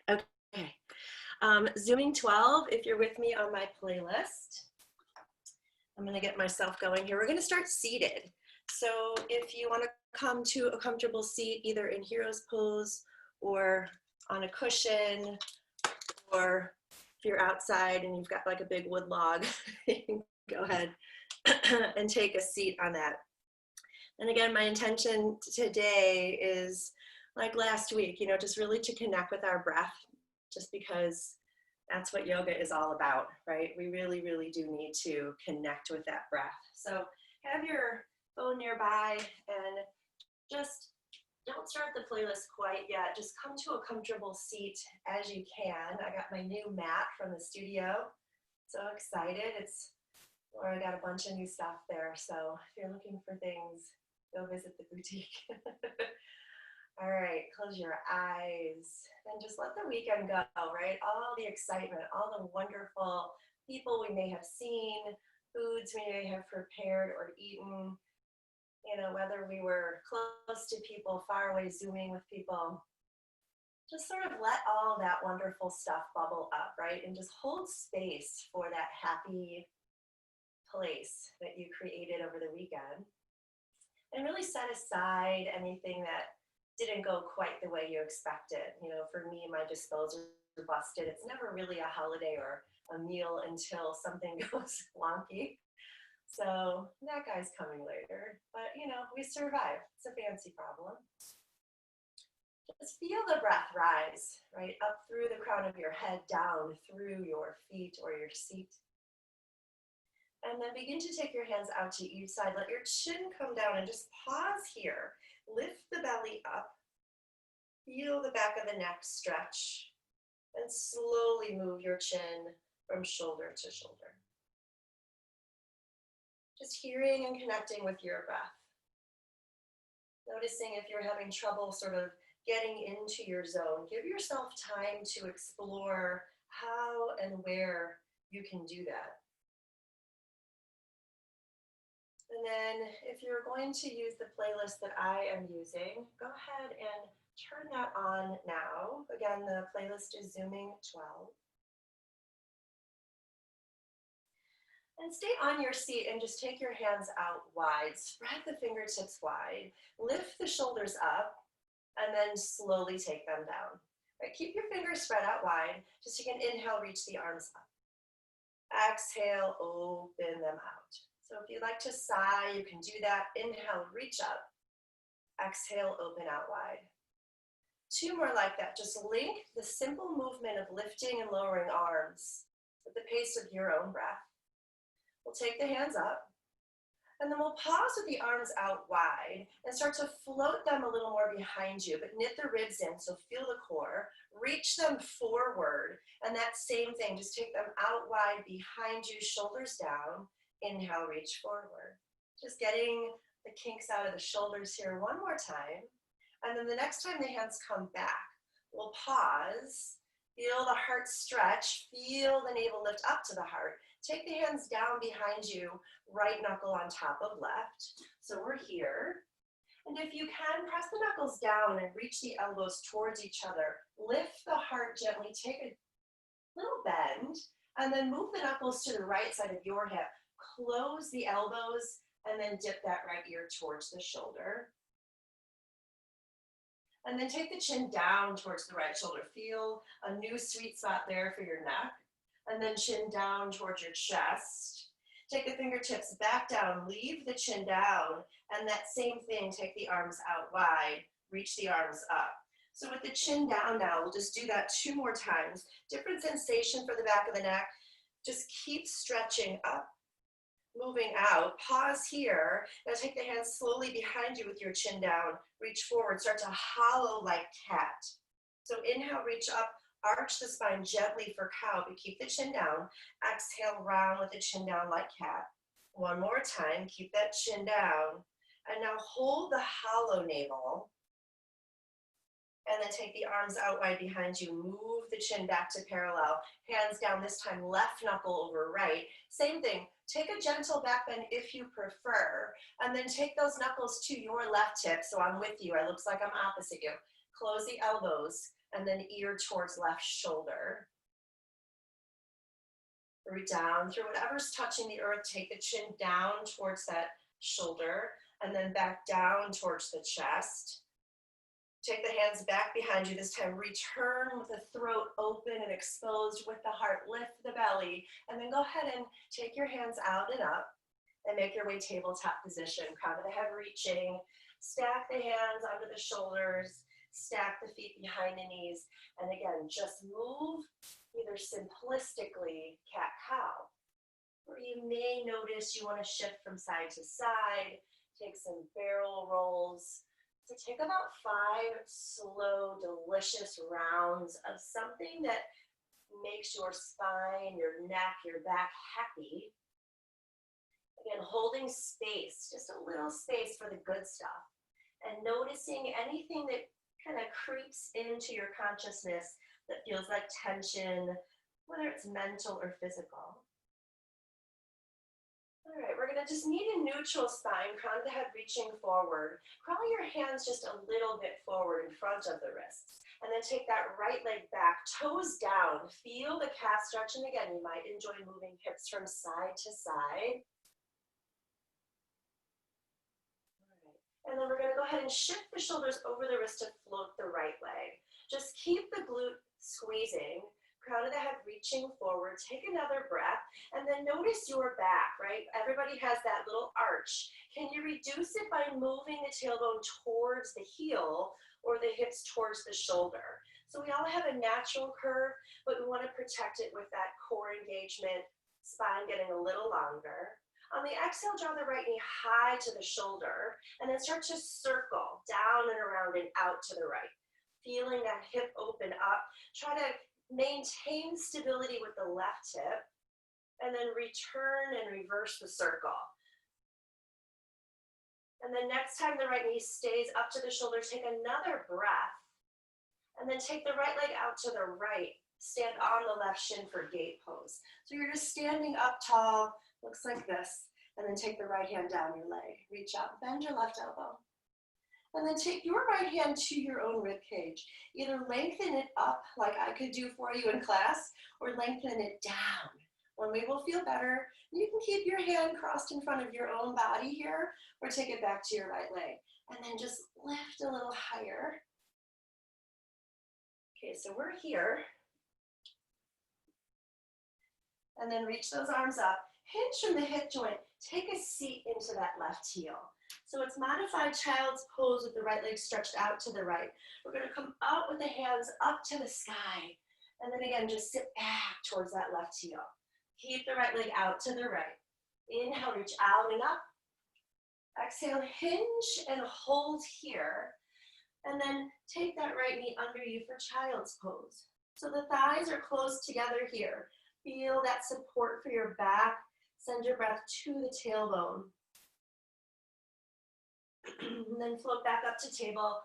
Okay. Zooming 12, if you're with me on my playlist. I'm going to get myself going here. We're going to start seated. So if you want to come to a comfortable seat, either in hero's pose or on a cushion, or if you're outside and you've got like a big wood log, you can go ahead and take a seat on that. And again, my intention today is like last week, just really to connect with our breath, just because that's what yoga is all about, right? We really, really do need to connect with that breath. So have your phone nearby and just don't start the playlist quite yet. Just come to a comfortable seat as you can. I got my new mat from the studio. So excited. I got a bunch of new stuff there. So if you're looking for things, go visit the boutique. All right, close your eyes and just let the weekend go, right? All the excitement, all the wonderful people we may have seen, foods we may have prepared or eaten, whether we were close to people, far away, Zooming with people. Just sort of let all that wonderful stuff bubble up, right? And just hold space for that happy place that you created over the weekend. And really set aside anything that didn't go quite the way you expected. For me, my disposals are busted. It's never really a holiday or a meal until something goes wonky. So that guy's coming later. But, we survive. It's a fancy problem. Just feel the breath rise, right? Up through the crown of your head, down through your feet or your seat. And then begin to take your hands out to each side. Let your chin come down and just pause here. Lift the belly up. Feel the back of the neck stretch. And slowly move your chin from shoulder to shoulder. Just hearing and connecting with your breath. Noticing if you're having trouble sort of getting into your zone. Give yourself time to explore how and where you can do that. And then if you're going to use the playlist that I am using, go ahead and turn that on now. Again, the playlist is Zooming 12. And stay on your seat and just take your hands out wide. Spread the fingertips wide. Lift the shoulders up and then slowly take them down. Right, keep your fingers spread out wide. Just take an inhale, reach the arms up. Exhale, open them out. So if you'd like to sigh, you can do that. Inhale, reach up. Exhale, open out wide. Two more like that. Just link the simple movement of lifting and lowering arms at the pace of your own breath. We'll take the hands up, and then we'll pause with the arms out wide and start to float them a little more behind you, but knit the ribs in, so feel the core. Reach them forward, and that same thing, just take them out wide behind you, shoulders down. Inhale, reach forward. Just getting the kinks out of the shoulders here one more time. And then the next time the hands come back, we'll pause, feel the heart stretch, feel the navel lift up to the heart. Take the hands down behind you, right knuckle on top of left. So we're here. And if you can, press the knuckles down and reach the elbows towards each other. Lift the heart gently, take a little bend, and then move the knuckles to the right side of your hip. Close the elbows and then dip that right ear towards the shoulder. And then take the chin down towards the right shoulder. Feel a new sweet spot there for your neck. And then chin down towards your chest. Take the fingertips back down, leave the chin down, and that same thing, take the arms out wide, reach the arms up. So with the chin down now, we'll just do that 2 more times. Different sensation for the back of the neck. Just keep stretching up, moving out. Pause here. Now take the hands slowly behind you with your chin down. Reach forward, start to hollow like cat. So inhale, reach up, arch the spine gently for cow, but keep the chin down. Exhale, round with the chin down like cat. One more time, keep that chin down. And now hold the hollow navel. And then take the arms out wide behind you. Move the chin back to parallel. Hands down, this time left knuckle over right. Same thing, take a gentle back bend if you prefer. And then take those knuckles to your left hip. So I'm with you, it looks like I'm opposite you. Close the elbows. and then ear towards left shoulder. Root down through whatever's touching the earth. Take the chin down towards that shoulder and then back down towards the chest. Take the hands back behind you this time. Return with the throat open and exposed with the heart. Lift the belly. And then go ahead and take your hands out and up and make your way tabletop position. Crown of the head reaching. Stack the hands under the shoulders. Stack the feet behind the knees. And again, just move either simplistically cat-cow, or you may notice you want to shift from side to side. Take some barrel rolls. So take about 5 slow, delicious rounds of something that makes your spine, your neck, your back happy. Again, holding space, just a little space for the good stuff. And noticing anything that kind of creeps into your consciousness that feels like tension, whether it's mental or physical. All right, we're gonna just need a neutral spine, crown of the head reaching forward. Crawl your hands just a little bit forward in front of the wrists. And then take that right leg back, toes down. Feel the calf stretch. And again, you might enjoy moving hips from side to side. All right. And then we're gonna go ahead and shift the shoulders over the wrist to float the right leg. Just keep the glute squeezing. Crown of the head reaching forward. Take another breath and then notice your back, right? Everybody has that little arch. Can you reduce it by moving the tailbone towards the heel or the hips towards the shoulder? So we all have a natural curve, but we want to protect it with that core engagement, spine getting a little longer. On the exhale, draw the right knee high to the shoulder and then start to circle down and around and out to the right. Feeling that hip open up. Try to maintain stability with the left hip, and then return and reverse the circle. And then next time the right knee stays up to the shoulder, take another breath, and then take the right leg out to the right. Stand on the left shin for gate pose. So you're just standing up tall, looks like this, and then take the right hand down your leg. Reach out, bend your left elbow. And then take your right hand to your own rib cage. Either lengthen it up like I could do for you in class, or lengthen it down. One way will feel better. You can keep your hand crossed in front of your own body here, or take it back to your right leg. And then just lift a little higher. Okay, so we're here. And then reach those arms up. Hinge from the hip joint. Take a seat into that left heel. So it's modified child's pose with the right leg stretched out to the right. We're going to come out with the hands up to the sky. And then again, just sit back towards that left heel. Keep the right leg out to the right. Inhale, reach out and up. Exhale, hinge and hold here. And then take that right knee under you for child's pose. So the thighs are close together here. Feel that support for your back. Send your breath to the tailbone. And then float back up to table.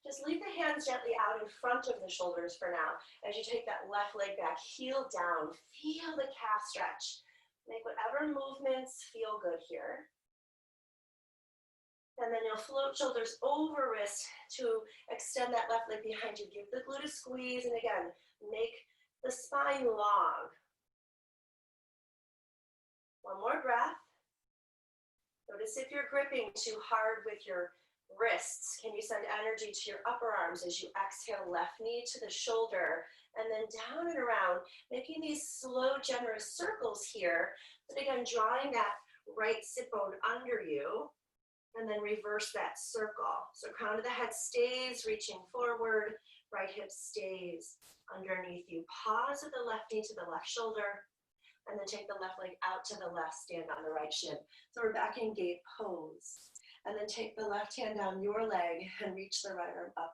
Just leave the hands gently out in front of the shoulders for now. As you take that left leg back, heel down. Feel the calf stretch. Make whatever movements feel good here. And then you'll float shoulders over wrist to extend that left leg behind you. Give the glute a squeeze, and again, make the spine long. One more breath. Notice if you're gripping too hard with your wrists, can you send energy to your upper arms as you exhale, left knee to the shoulder, and then down and around, making these slow, generous circles here. But again, drawing that right sit bone under you, and then reverse that circle. So crown of the head stays, reaching forward, right hip stays underneath you. Pause with the left knee to the left shoulder, and then take the left leg out to the left, stand on the right shin. So we're back in gate pose. And then take the left hand down your leg and reach the right arm up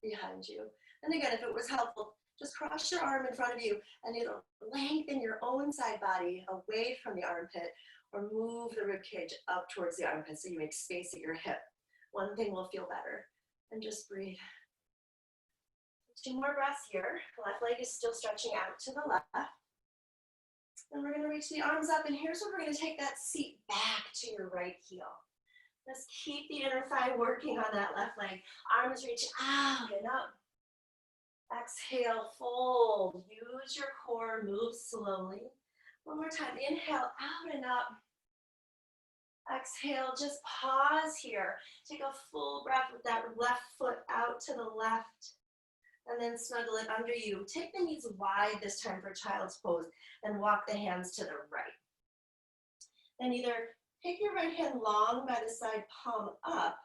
behind you. And again, if it was helpful, just cross your arm in front of you and either lengthen your own side body away from the armpit or move the rib cage up towards the armpit so you make space at your hip. One thing will feel better. And just breathe. 2 more breaths here. Left leg is still stretching out to the left. Then we're going to reach the arms up, and here's where we're going to take that seat back to your right heel. Let's keep the inner thigh working on that left leg. Arms reach out and up. Exhale, fold. Use your core, move slowly. One more time, inhale, out and up. Exhale, just pause here. Take a full breath with that left foot out to the left. And then snuggle it under you. Take the knees wide this time for child's pose and walk the hands to the right. And either take your right hand long by the side, palm up,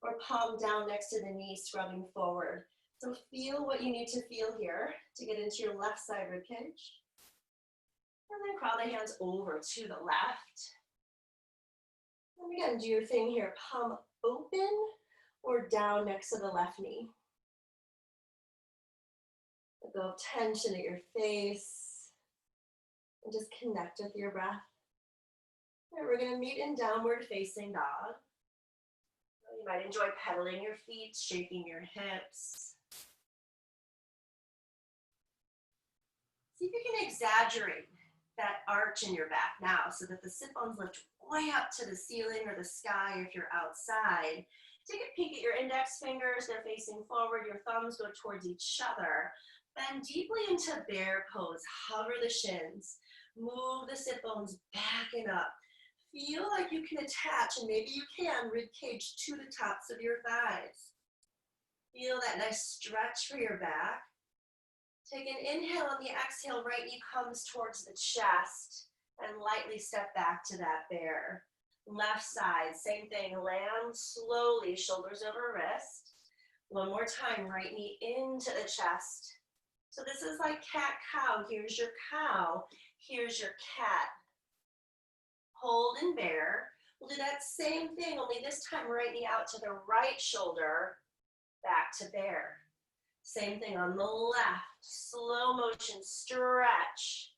or palm down next to the knee, scrubbing forward. So feel what you need to feel here to get into your left side ribcage. And then crawl the hands over to the left. And again, do your thing here, palm open or down next to the left knee. Let go of tension at your face. And just connect with your breath. All right, we're gonna meet in downward facing dog. You might enjoy pedaling your feet, shaking your hips. See if you can exaggerate that arch in your back now so that the sit bones lift way up to the ceiling or the sky if you're outside. Take a peek at your index fingers, they're facing forward, your thumbs go towards each other. Bend deeply into bear pose, hover the shins, move the sit bones back and up. Feel like you can attach, and maybe you can, rib cage to the tops of your thighs. Feel that nice stretch for your back. Take an inhale on the exhale, right knee comes towards the chest, and lightly step back to that bear. Left side, same thing, land slowly, shoulders over wrist. One more time, right knee into the chest. So this is like cat-cow. Here's your cow, here's your cat. Hold and bear. We'll do that same thing, only this time right knee out to the right shoulder, back to bear. Same thing on the left, slow motion, stretch.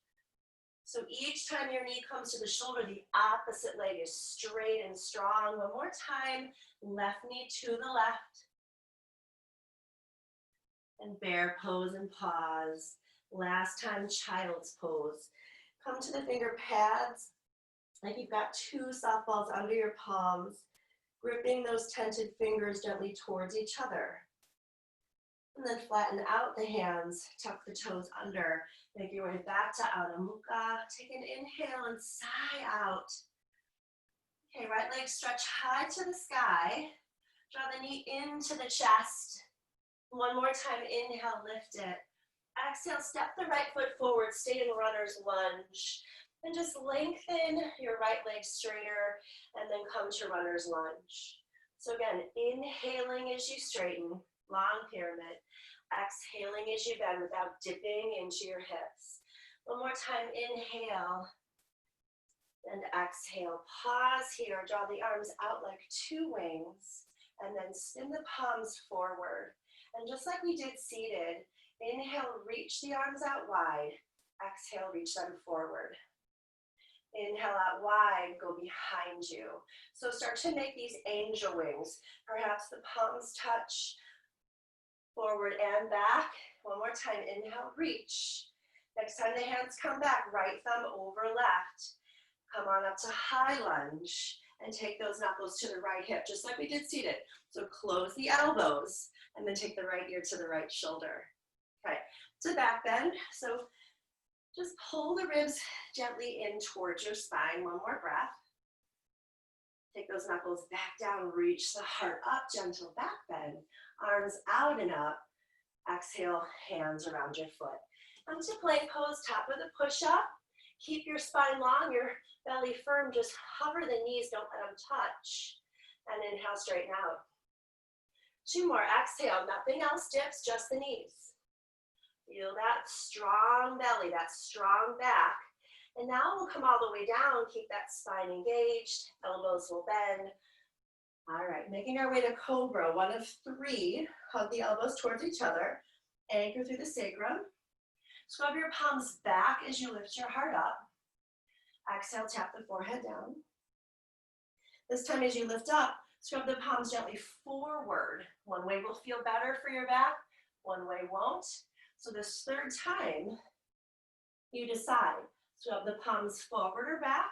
So each time your knee comes to the shoulder, the opposite leg is straight and strong. One more time, left knee to the left. And bear pose and pause. Last time, child's pose. Come to the finger pads, like you've got two softballs under your palms, gripping those tented fingers gently towards each other. And then flatten out the hands, tuck the toes under, make your way back to Adho Mukha. Take an inhale and sigh out. Okay, right leg stretch high to the sky. Draw the knee into the chest. One more time, inhale, lift it. Exhale, step the right foot forward, stay in runner's lunge. And just lengthen your right leg straighter and then come to runner's lunge. So again, inhaling as you straighten, long pyramid. Exhaling as you bend without dipping into your hips. One more time, inhale and exhale. Pause here, draw the arms out like two wings and then spin the palms forward. And just like we did seated, inhale, reach the arms out wide. Exhale, reach them forward. Inhale out wide, go behind you. So start to make these angel wings. Perhaps the palms touch forward and back. One more time, inhale, reach. Next time the hands come back, right thumb over left. Come on up to high lunge and take those knuckles to the right hip, just like we did seated. So close the elbows and then take the right ear to the right shoulder. Okay, to back bend. So just pull the ribs gently in towards your spine. One more breath. Take those knuckles back down, reach the heart up, gentle back bend. Arms out and up. Exhale, hands around your foot. Come to plank pose, top of the push-up. Keep your spine long, your belly firm. Just hover the knees, don't let them touch. And inhale, straighten out. Two more, exhale, nothing else dips, just the knees. Feel that strong belly, that strong back. And now we'll come all the way down, keep that spine engaged, elbows will bend. All right, making our way to Cobra, one of three. Hug the elbows towards each other, anchor through the sacrum. Scrub your palms back as you lift your heart up. Exhale, tap the forehead down. This time as you lift up, scrub the palms gently forward. One way will feel better for your back, one way won't. So this third time, you decide. Scrub the palms forward or back.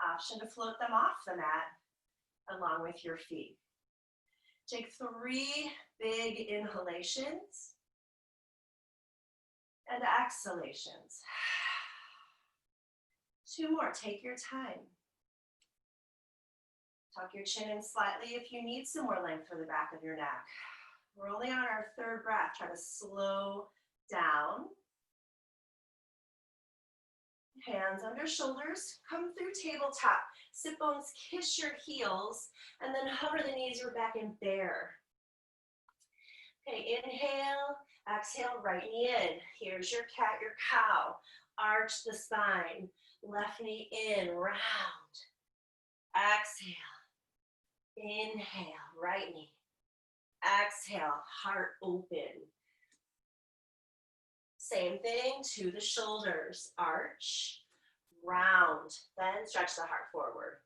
Option to float them off the mat along with your feet. Take 3 big inhalations. and exhalations. 2 more, take your time. Tuck your chin in slightly if you need some more length for the back of your neck. We're only on our 3rd breath. Try to slow down. Hands under shoulders, come through tabletop. Sit bones, kiss your heels, and then hover the knees, you're back in bear. Okay, inhale, exhale, right knee in. Here's your cat, your cow. Arch the spine, left knee in, round. Exhale, inhale, right knee. Exhale, heart open. Same thing to the shoulders, arch, round, then stretch the heart forward.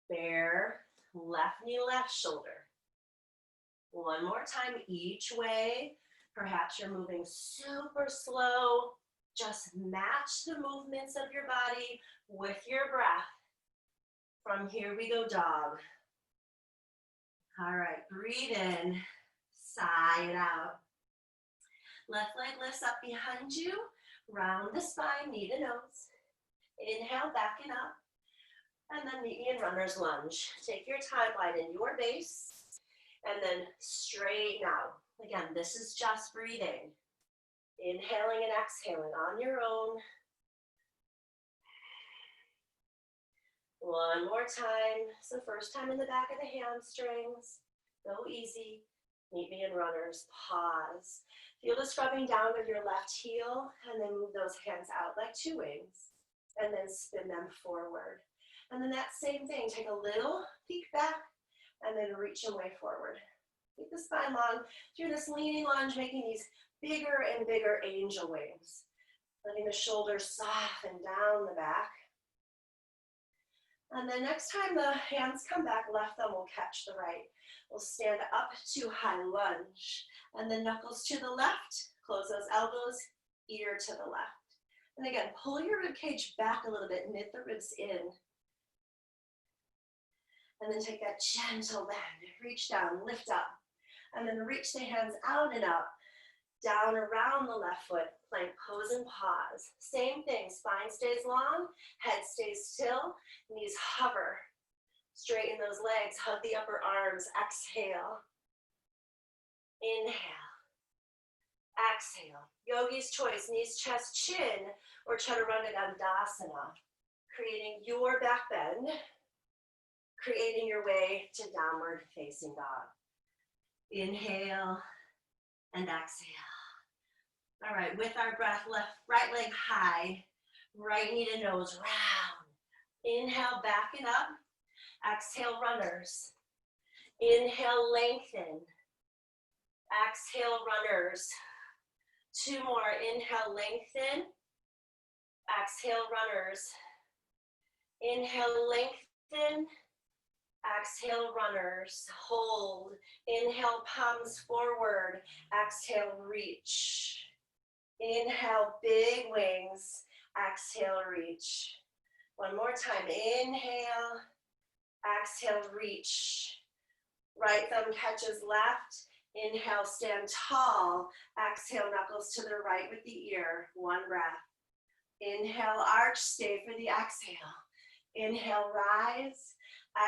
Bear, left knee, left shoulder. One more time each way. Perhaps you're moving super slow. Just match the movements of your body with your breath. From here we go, dog. All right, breathe in, sigh it out. Left leg lifts up behind you, round the spine, knee to nose. Inhale, back it up, and then meet me in runner's lunge. Take your time, widen your base, and then straighten out. Again, this is just breathing. Inhaling and exhaling on your own. One more time. It's the first time in the back of the hamstrings. Go easy. Meet me in runners. Pause. Feel the scrubbing down of your left heel, and then move those hands out like 2 wings, and then spin them forward. And then that same thing, take a little peek back, and then reach away forward. Keep the spine long. Through this leaning lunge, making these bigger and bigger angel wings. Letting the shoulders soften down the back. And then next time the hands come back, left thumb will catch the right. We'll stand up to high lunge. And then knuckles to the left, close those elbows, ear to the left. And again, pull your rib cage back a little bit, knit the ribs in. And then take that gentle bend, reach down, lift up. And then reach the hands out and up, down around the left foot, plank pose and pause. Same thing, spine stays long, head stays still, knees hover. Straighten those legs, hug the upper arms, exhale. Inhale. Exhale. Yogi's choice, knees, chest, chin, or Chaturanga Dandasana. Creating your back bend, creating your way to downward facing dog. Inhale and exhale. All right, with our breath, right leg high, right knee to nose, round. Inhale, back it up. Exhale, runners. Inhale, lengthen. Exhale, runners. 2 more. Inhale, lengthen. Exhale, runners. Inhale, lengthen. Exhale, runners. Hold. Inhale, palms forward. Exhale, reach. Inhale, big wings. Exhale, reach. One more time. Inhale. Exhale, reach. Right thumb catches left. Inhale, stand tall. Exhale, knuckles to the right with the ear. 1 breath. Inhale, arch, stay for the exhale. Inhale, rise.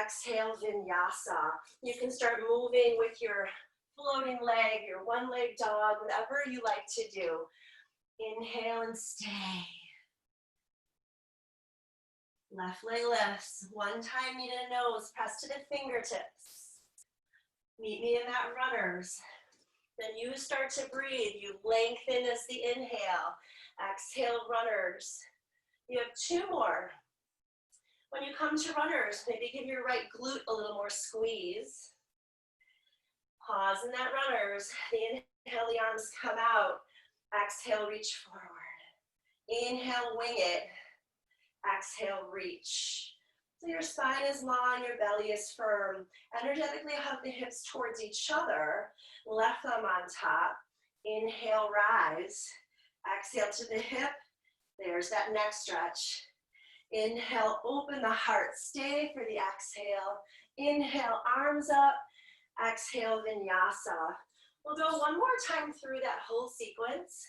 Exhale, vinyasa. You can start moving with your floating leg, your one-leg dog, whatever you like to do. Inhale and stay. Left leg lifts. 1 time, knee to nose, press to the fingertips. Meet me in that runners. Then you start to breathe. You lengthen as the inhale. Exhale, runners. You have 2 more. When you come to runners, maybe give your right glute a little more squeeze. Pause in that runners. The inhale, the arms come out. Exhale, reach forward. Inhale, wing it. Exhale, reach. So your spine is long, your belly is firm. Energetically hug the hips towards each other. Left thumb on top. Inhale, rise. Exhale to the hip. There's that neck stretch. Inhale, open the heart. Stay for the exhale. Inhale, arms up. Exhale, vinyasa. We'll go 1 more time through that whole sequence.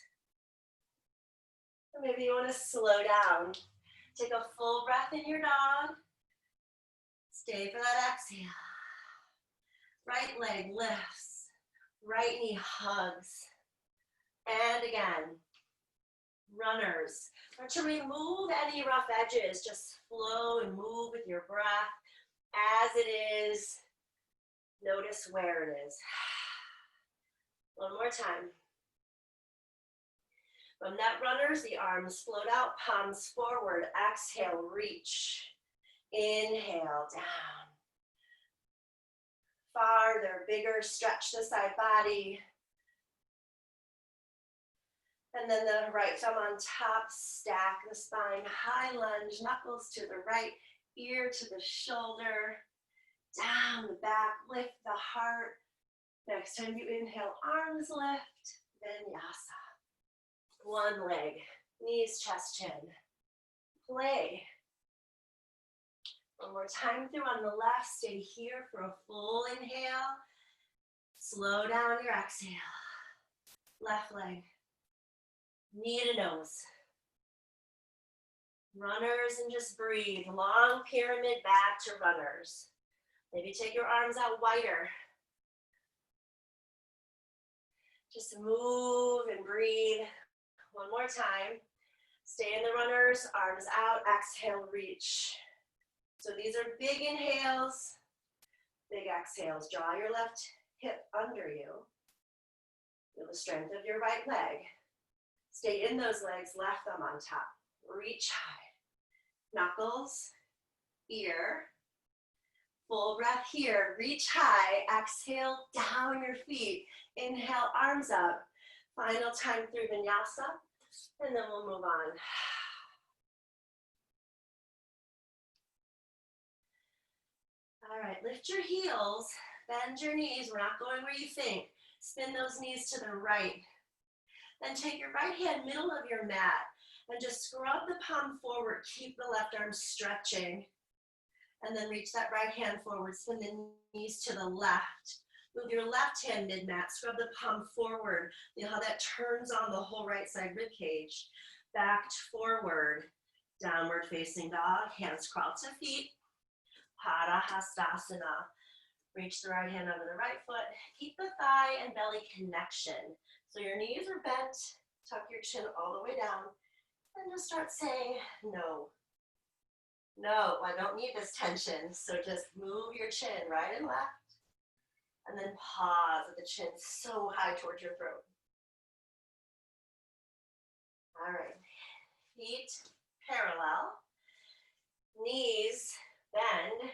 Or maybe you want to slow down. Take a full breath in your dog. Stay for that exhale. Right leg lifts. Right knee hugs. And again, runners. Start to remove any rough edges. Just flow and move with your breath as it is. Notice where it is. One more time. From that runners, the arms float out, palms forward. Exhale, reach. Inhale, down. Farther, bigger, stretch the side body. And then the right thumb on top, stack the spine, high lunge, knuckles to the right, ear to the shoulder, down the back, lift the heart. Next time you inhale, arms lift, vinyasa. One leg, knees, chest, chin. Play. One more time through on the left, stay here for a full inhale. Slow down your exhale. Left leg. Knee to nose. Runners and just breathe. Long pyramid back to runners. Maybe take your arms out wider. Just move and breathe. One more time. Stay in the runners, arms out, exhale, reach. So these are big inhales, big exhales. Draw your left hip under you. Feel the strength of your right leg. Stay in those legs, left thumb on top. Reach high. Knuckles, ear. Full breath here. Reach high. Exhale, down your feet. Inhale, arms up. Final time through vinyasa, and then we'll move on. All right, lift your heels, bend your knees. We're not going where you think. Spin those knees to the right. Then take your right hand middle of your mat and just scrub the palm forward. Keep the left arm stretching. And then reach that right hand forward. Spin the knees to the left. Move your left hand mid-mat. Scrub the palm forward. Feel how that turns on the whole right side rib cage. Back forward. Downward facing dog. Hands crawl to feet. Pada Hastasana. Reach the right hand under the right foot. Keep the thigh and belly connection. So your knees are bent. Tuck your chin all the way down. And just start saying no. No, I don't need this tension. So just move your chin right and left. And then pause with the chin so high towards your throat. All right. Feet parallel. Knees bend.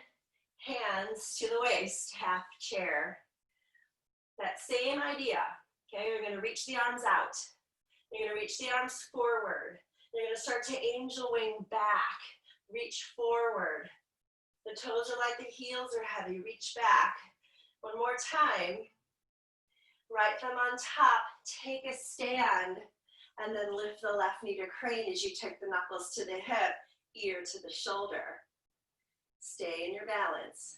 Hands to the waist, half chair. That same idea. Okay, you're going to reach the arms out. You're going to reach the arms forward. You're going to start to angel wing back. Reach forward. The toes are like the heels are heavy. Reach back. One more time. Right thumb on top. Take a stand. And then lift the left knee to crane as you take the knuckles to the hip, ear to the shoulder. Stay in your balance.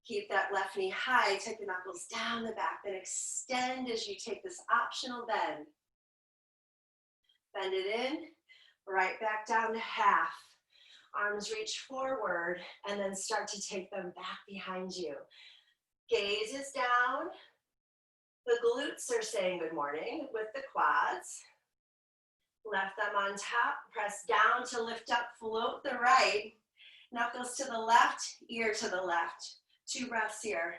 Keep that left knee high. Take the knuckles down the back. Then extend as you take this optional bend. Bend it in. Right back down to half. Arms reach forward and then start to take them back behind you. Gaze is down. The glutes are saying good morning with the quads. Left thumb on top. Press down to lift up. Float the right. Knuckles to the left, ear to the left. 2 breaths here.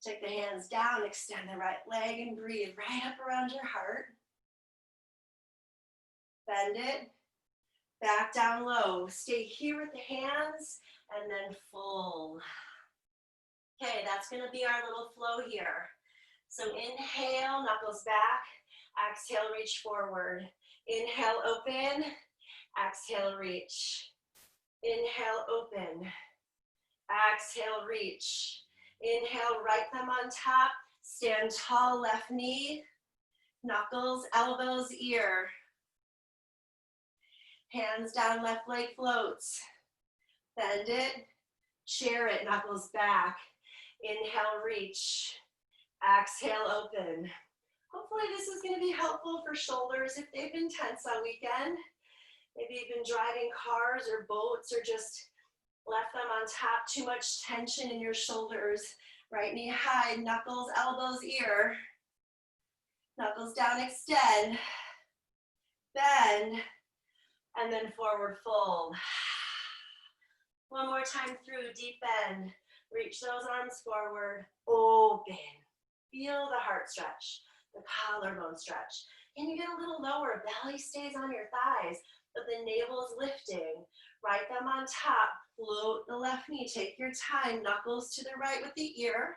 Take the hands down, extend the right leg and breathe right up around your heart. Bend it, back down low. Stay here with the hands and then fold. Okay, that's gonna be our little flow here. So inhale, knuckles back. Exhale, reach forward. Inhale, open. Exhale, reach. Inhale, open. Exhale, reach. Inhale, right thumb on top. Stand tall, left knee. Knuckles, elbows, ear. Hands down, left leg floats. Bend it. Chair it, knuckles back. Inhale, reach. Exhale, open. Hopefully this is going to be helpful for shoulders if they've been tense all weekend. Maybe you've been driving cars or boats or just left them on top, too much tension in your shoulders. Right knee high, knuckles, elbows, ear. Knuckles down, extend. Bend. And then forward fold. One more time through, deep bend. Reach those arms forward, open. Feel the heart stretch, the collarbone stretch. Can you get a little lower? Belly stays on your thighs, but the navel is lifting. Right thumb on top, float the left knee. Take your time, knuckles to the right with the ear.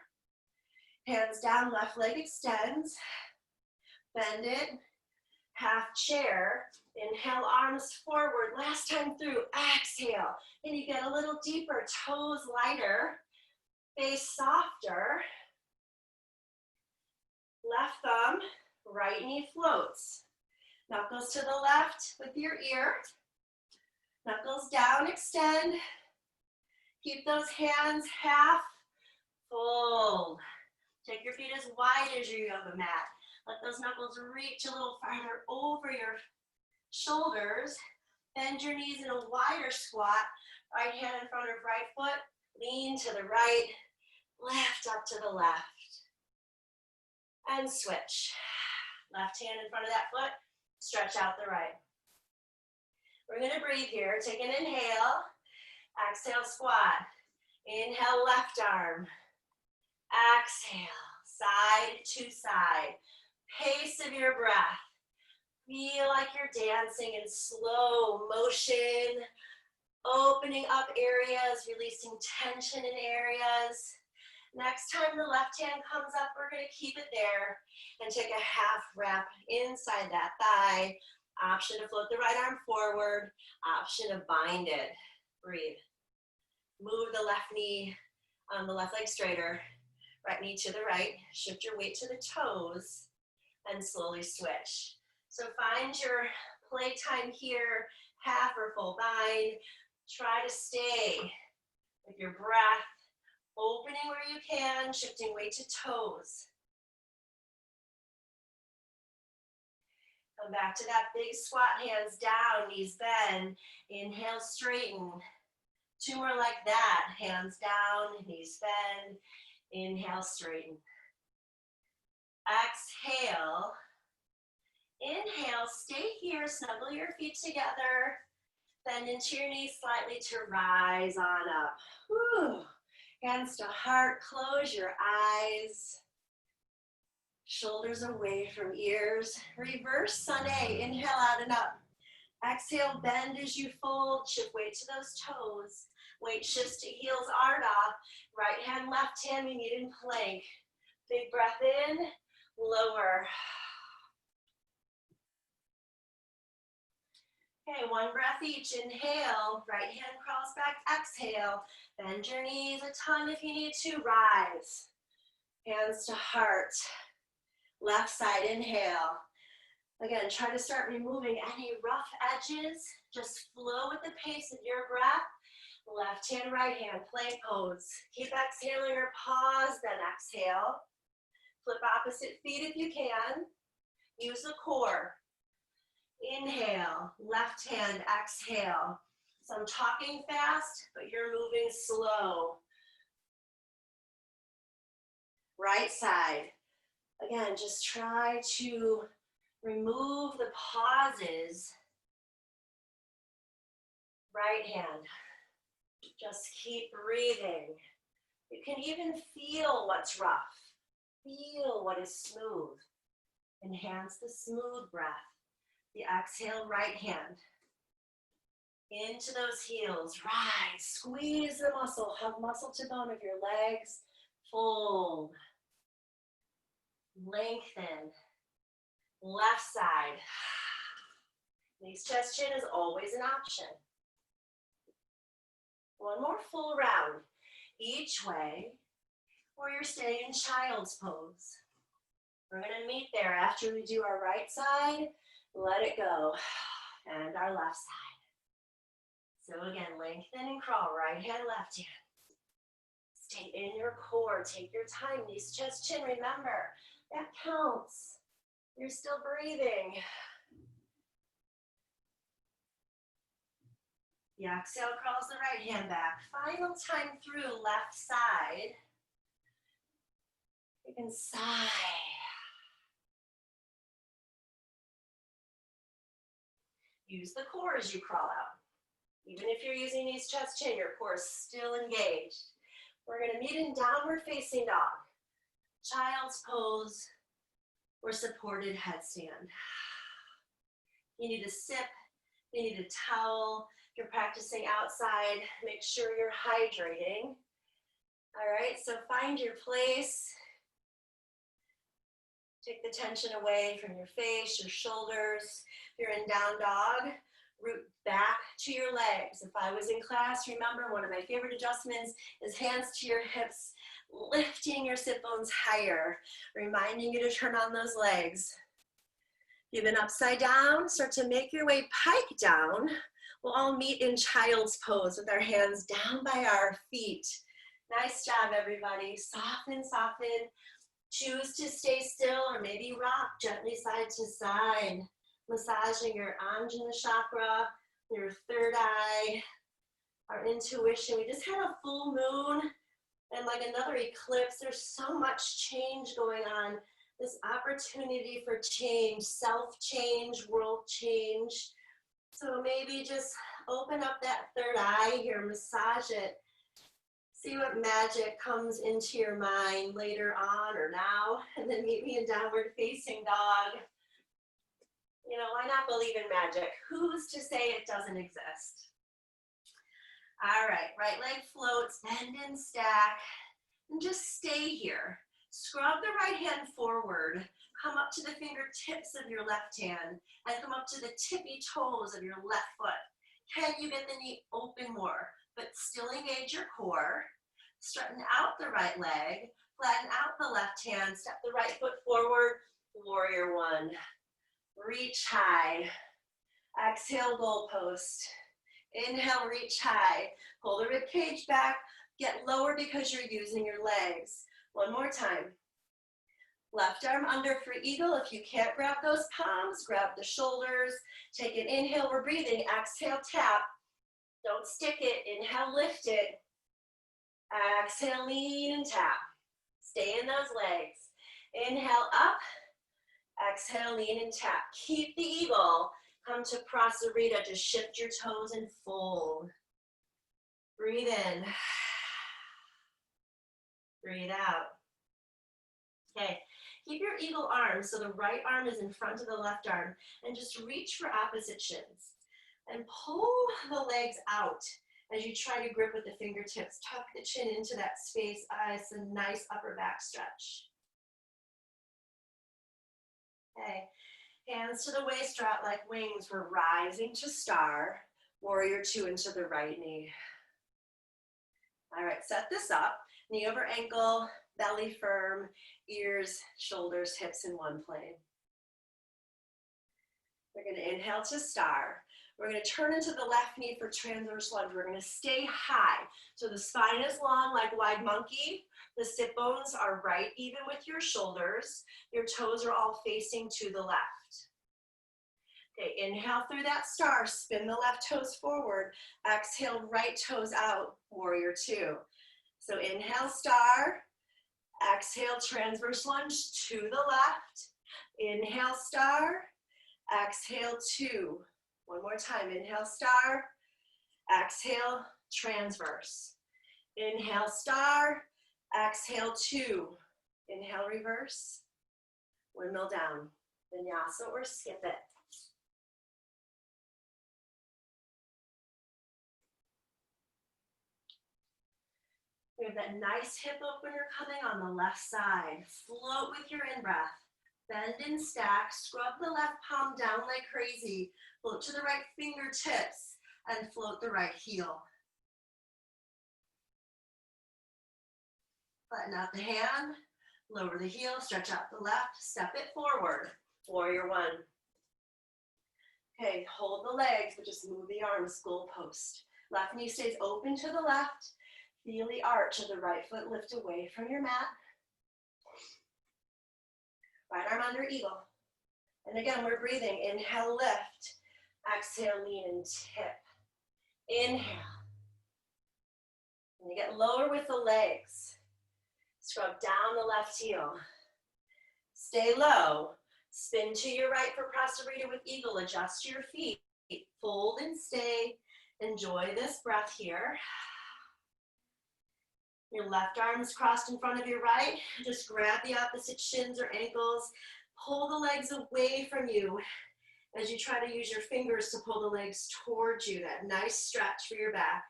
Hands down, left leg extends. Bend it, half chair. Inhale, arms forward. Last time through, exhale. And you get a little deeper, toes lighter, face softer. Left thumb, right knee floats. Knuckles to the left with your ear. Knuckles down, extend. Keep those hands half, fold. Take your feet as wide as your yoga mat. Let those knuckles reach a little farther over your shoulders. Bend your knees in a wider squat. Right hand in front of right foot. Lean to the right. Lift up to the left. And switch. Left hand in front of that foot. Stretch out the right. We're going to breathe here. Take an inhale. Exhale, squat. Inhale, left arm. Exhale, side to side. Pace of your breath. Feel like you're dancing in slow motion, opening up areas, releasing tension in areas. Next time the left hand comes up, we're going to keep it there and take a half wrap inside that thigh. Option to float the right arm forward, option to bind it. Breathe. Move the left knee, the left leg straighter, right knee to the right. Shift your weight to the toes and slowly switch. So find your playtime here, half or full bind. Try to stay with your breath, opening where you can, shifting weight to toes. Come back to that big squat, hands down, knees bend. Inhale, straighten. Two more like that, hands down, knees bend. Inhale, straighten. Exhale. Inhale, stay here, snuggle your feet together. Bend into your knees slightly to rise on up. Whew. Hands to heart, close your eyes. Shoulders away from ears. Reverse sun A, inhale out and up. Exhale, bend as you fold, shift weight to those toes. Weight shifts to heels, arm off. Right hand, left hand, we meet in plank. Big breath in, lower. Okay, one breath each. Inhale, right hand crawls back, exhale. Bend your knees a ton if you need to, rise. Hands to heart. Left side, inhale. Again, try to start removing any rough edges. Just flow with the pace of your breath. Left hand, right hand, plank pose. Keep exhaling or pause, then exhale. Flip opposite feet if you can. Use the core. Inhale, left hand, exhale. So I'm talking fast, but you're moving slow. Right side. Again, just try to remove the pauses. Right hand. Just keep breathing. You can even feel what's rough. Feel what is smooth. Enhance the smooth breath. The exhale, right hand. Into those heels, rise, squeeze the muscle, hug muscle to bone of your legs, fold, lengthen, left side. Knees, chest, chin is always an option. One more full round, each way, or you're staying in child's pose. We're gonna meet there after we do our right side, let it go, and our left side. So again, lengthen and crawl, right hand, left hand. Stay in your core, take your time, knees, chest, chin, remember, that counts. You're still breathing. The exhale crawls the right hand back. Final time through, left side. You can sigh. Use the core as you crawl out. Even if you're using knees, chest, chin, your core is still engaged. We're gonna meet in downward facing dog. Child's pose or supported headstand. You need a sip, you need a towel. If you're practicing outside, make sure you're hydrating. All right, so find your place. Take the tension away from your face, your shoulders. If you're in down dog, root back to your legs. If I was in class, remember one of my favorite adjustments is hands to your hips, lifting your sit bones higher, reminding you to turn on those legs. You've been upside down, start to make your way pike down. We'll all meet in child's pose with our hands down by our feet. Nice job, everybody. Soften, soften. Choose to stay still or maybe rock gently side to side. Massaging your Anjana chakra, your third eye, our intuition. We just had a full moon and like another eclipse. There's so much change going on. This opportunity for change, self-change, world change. So maybe just open up that third eye here, massage it. See what magic comes into your mind later on or now, and then meet me in downward facing dog. You know, why not believe in magic? Who's to say it doesn't exist? All right, right leg floats, bend and stack, and just stay here. Scrub the right hand forward, come up to the fingertips of your left hand, and come up to the tippy toes of your left foot. Can you get the knee open more, but still engage your core? Straighten out the right leg, flatten out the left hand, step the right foot forward, warrior one. Reach high. Exhale, goal post. Inhale, reach high. Pull the rib cage back. Get lower because you're using your legs. One more time. Left arm under for eagle. If you can't grab those palms, grab the shoulders. Take an inhale, we're breathing. Exhale, tap. Don't stick it. Inhale, lift it. Exhale, lean and tap. Stay in those legs. Inhale, up. Exhale, lean and tap. Keep the eagle. Come to Prasarita. Just shift your toes and fold. Breathe in. Breathe out. Okay, keep your eagle arm so the right arm is in front of the left arm, and just reach for opposite shins. And pull the legs out as you try to grip with the fingertips. Tuck the chin into that space. It's a nice upper back stretch. Okay, hands to the waist, drop like wings. We're rising to star. Warrior two into the right knee. All right, set this up. Knee over ankle, belly firm, ears, shoulders, hips in one plane. We're gonna inhale to star. We're gonna turn into the left knee for transverse lunge. We're gonna stay high. So the spine is long like wide monkey. The sit bones are right even with your shoulders. Your toes are all facing to the left. Okay, inhale through that star, spin the left toes forward. Exhale, right toes out, warrior two. So inhale, star. Exhale, transverse lunge to the left. Inhale, star. Exhale, two. One more time, inhale, star. Exhale, transverse. Inhale, star. Exhale, two. Inhale, reverse. Windmill down. Vinyasa or skip it. We have that nice hip opener coming on the left side. Float with your in-breath. Bend and stack. Scrub the left palm down like crazy. Float to the right fingertips and float the right heel. Flatten out the hand. Lower the heel. Stretch out the left. Step it forward. Warrior one. Okay, hold the legs, but just move the arms, goal post. Left knee stays open to the left. Feel the arch of the right foot lift away from your mat. Right arm under eagle. And again, we're breathing. Inhale, lift. Exhale, lean and tip. Inhale. And you get lower with the legs. Scrub down the left heel. Stay low. Spin to your right for Prasarita with Eagle. Adjust your feet. Fold and stay. Enjoy this breath here. Your left arm's crossed in front of your right. Just grab the opposite shins or ankles. Pull the legs away from you as you try to use your fingers to pull the legs towards you. That nice stretch for your back.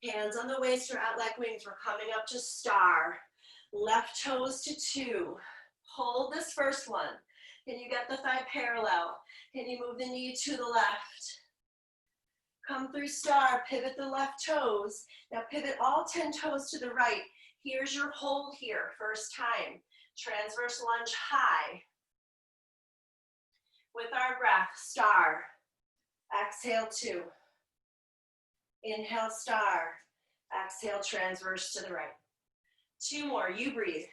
Hands on the waist or out like wings. We're coming up to star. Left toes to 2. Hold this first one. Can you get the thigh parallel? Can you move the knee to the left? Come through star, pivot the left toes. Now pivot all 10 toes to the right. Here's your hold here, first time. Transverse lunge high. With our breath, star. Exhale 2. Inhale, star. Exhale, transverse to the right. 2 more, you breathe.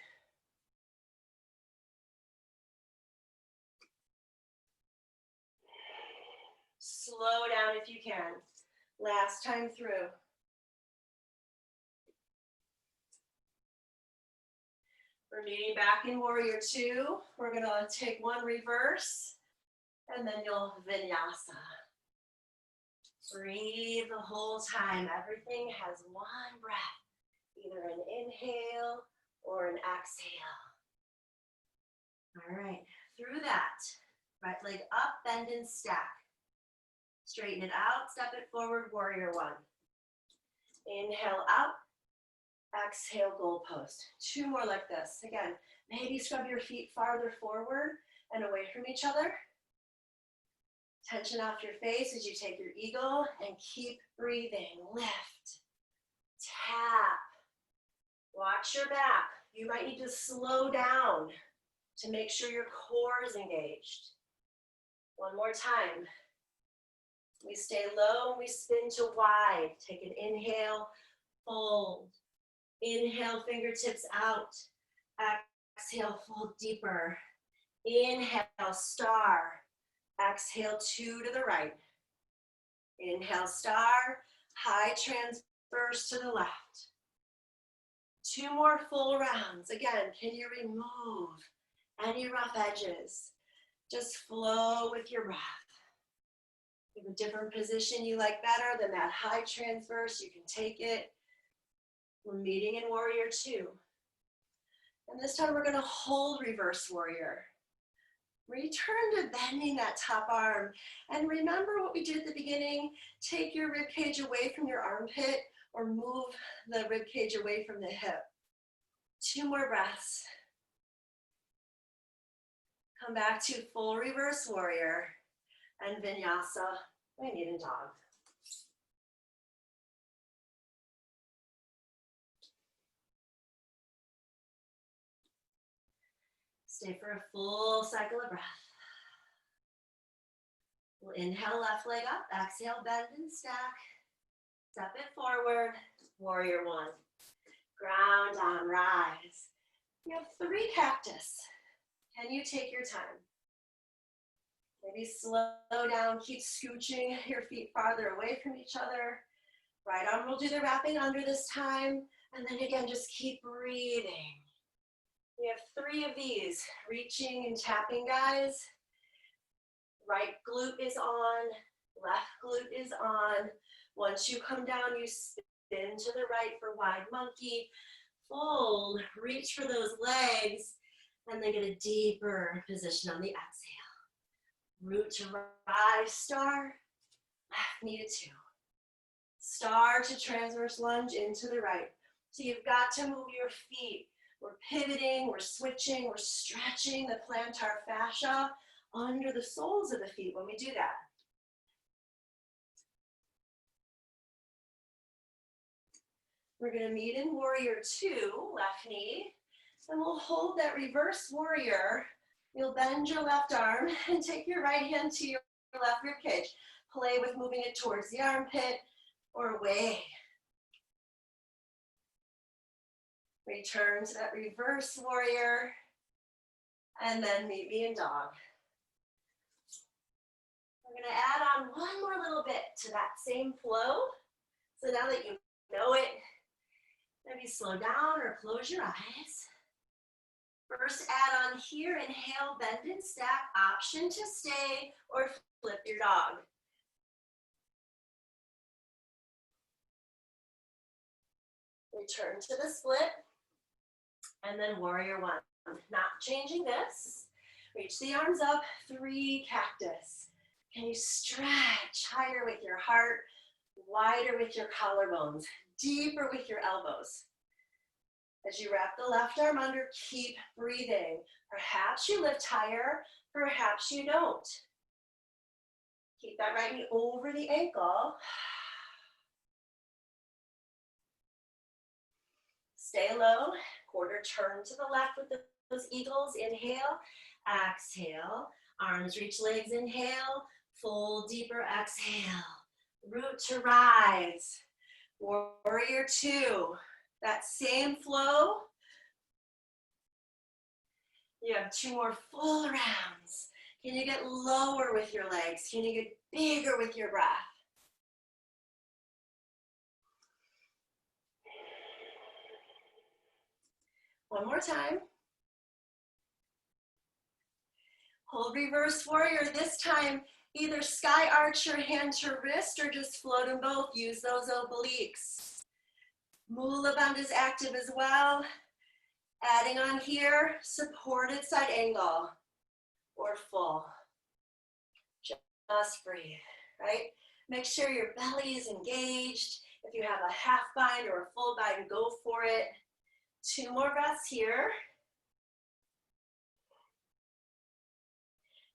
Slow down if you can. Last time through. We're meeting back in warrior 2. We're gonna take one reverse and then you'll vinyasa. Breathe the whole time. Everything has one breath, either an inhale or an exhale. All right, through that, right leg up, bend and stack. Straighten it out, step it forward, warrior 1. Inhale out, exhale, goal post. 2 more like this. Again, maybe scrub your feet farther forward and away from each other. Tension off your face as you take your eagle and keep breathing. Lift, tap, watch your back. You might need to slow down to make sure your core is engaged. One more time. We stay low and we spin to wide. Take an inhale, fold. Inhale, fingertips out. Exhale, fold deeper. Inhale, star. Exhale, 2 to the right. Inhale, star. High transverse to the left. 2 more full rounds. Again, can you remove any rough edges? Just flow with your breath. If you have a different position you like better than that high transverse, you can take it. We're meeting in warrior 2. And this time we're gonna hold reverse warrior. Return to bending that top arm. And remember what we did at the beginning. Take your rib cage away from your armpit or move the rib cage away from the hip. 2 more breaths. Come back to full reverse warrior and vinyasa. We need a dog. Stay for a full cycle of breath. We'll inhale, left leg up. Exhale, bend and stack. Step it forward. Warrior 1. Ground down, rise. You have 3 cactus. Can you take your time? Maybe slow down, keep scooching your feet farther away from each other. Right arm will do the wrapping under this time. And then again, just keep breathing. We have 3 of these, reaching and tapping, guys. Right glute is on, left glute is on. Once you come down, you spin to the right for wide monkey. Fold, reach for those legs, and then get a deeper position on the exhale. Root to rise, star, left knee to 2. Star to transverse lunge into the right. So you've got to move your feet. We're pivoting, we're switching, we're stretching the plantar fascia under the soles of the feet when we do that. We're gonna meet in warrior 2, left knee, and we'll hold that reverse warrior. You'll bend your left arm and take your right hand to your left rib cage. Play with moving it towards the armpit or away. Return to that reverse warrior. And then meet me in dog. We're gonna add on one more little bit to that same flow. So now that you know it, maybe slow down or close your eyes. First add on here, inhale, bend and stack, option to stay or flip your dog. Return to the split, and then warrior one. Not changing this. Reach the arms up, 3 cactus. Can you stretch higher with your heart, wider with your collarbones, deeper with your elbows? As you wrap the left arm under, keep breathing. Perhaps you lift higher, perhaps you don't. Keep that right knee over the ankle. Stay low, quarter turn to the left with those eagles. Inhale, exhale, arms reach legs, inhale, fold deeper, exhale. Root to rise, warrior two. That same flow. You have 2 more full rounds. Can you get lower with your legs? Can you get bigger with your breath? One more time. Hold reverse warrior. This time, either sky arch your hand to wrist or just float them both. Use those obliques. Mula Bandha is active as well. Adding on here, supported side angle or full. Just breathe, right? Make sure your belly is engaged. If you have a half bind or a full bind, go for it. 2 more breaths here.